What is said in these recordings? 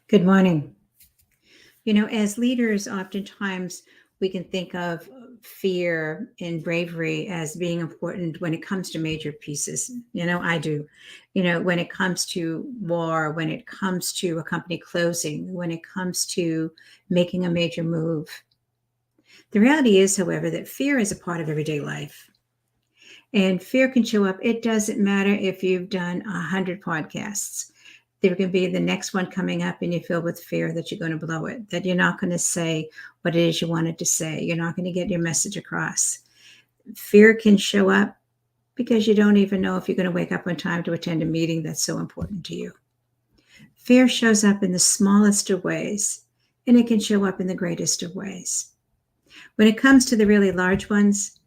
Good morning. As leaders, oftentimes we can think of fear and bravery as being important when it comes to major pieces. I do. When it comes to war, when it comes to a company closing, when it comes to making a major move. The reality is, however, that fear is a part of everyday life. And fear can show up. It doesn't matter if you've done 100 podcasts. There can be the next one coming up and you feel with fear that you're going to blow it, that you're not going to say what it is you wanted to say. You're not going to get your message across. Fear can show up because you don't even know if you're going to wake up on time to attend a meeting that's so important to you. Fear shows up in the smallest of ways, and it can show up in the greatest of ways. When it comes to the really large ones,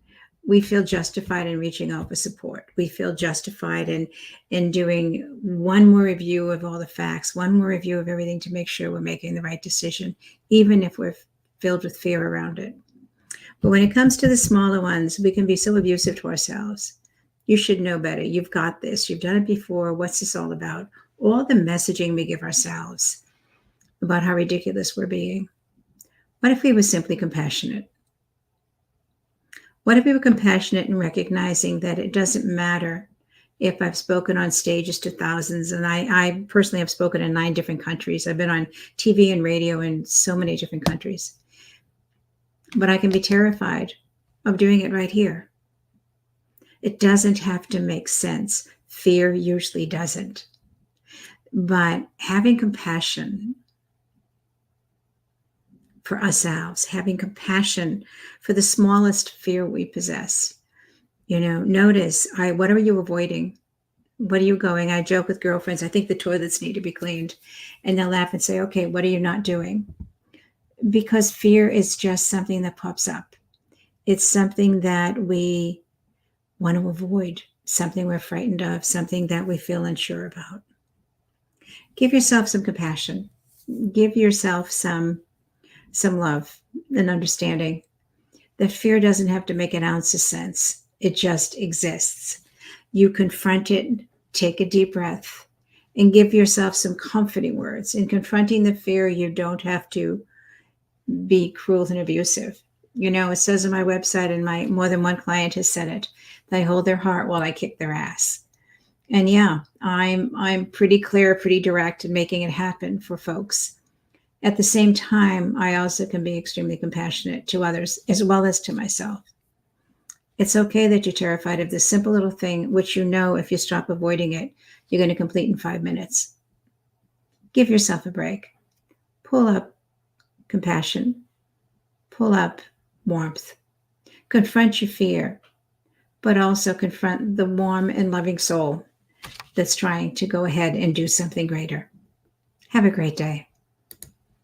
we feel justified in reaching out for support. We feel justified in doing one more review of all the facts, one more review of everything to make sure we're making the right decision, even if we're filled with fear around it. But when it comes to the smaller ones, we can be so abusive to ourselves. You should know better. You've got this. You've done it before. What's this all about? All the messaging we give ourselves about how ridiculous we're being. What if we were simply compassionate? What if we were compassionate in recognizing that it doesn't matter if I've spoken on stages to thousands, and I personally have spoken in 9 different countries. I've been on TV and radio in so many different countries. But I can be terrified of doing it right here. It doesn't have to make sense. Fear usually doesn't. But having compassion for ourselves, having compassion for the smallest fear we possess. Notice, what are you avoiding? What are you going? I joke with girlfriends, I think the toilets need to be cleaned. And they'll laugh and say, okay, what are you not doing? Because fear is just something that pops up. It's something that we want to avoid, something we're frightened of, something that we feel unsure about. Give yourself some compassion. Give yourself some love and understanding that fear doesn't have to make an ounce of sense. It just exists. You confront it, take a deep breath, and give yourself some comforting words. In confronting the fear, you don't have to be cruel and abusive. It says on my website, and more than one client has said it, they hold their heart while I kick their ass. And yeah, I'm pretty clear, pretty direct in making it happen for folks. At the same time, I also can be extremely compassionate to others as well as to myself. It's okay that you're terrified of this simple little thing, which if you stop avoiding it, you're going to complete in 5 minutes. Give yourself a break. Pull up compassion. Pull up warmth. Confront your fear, but also confront the warm and loving soul that's trying to go ahead and do something greater. Have a great day.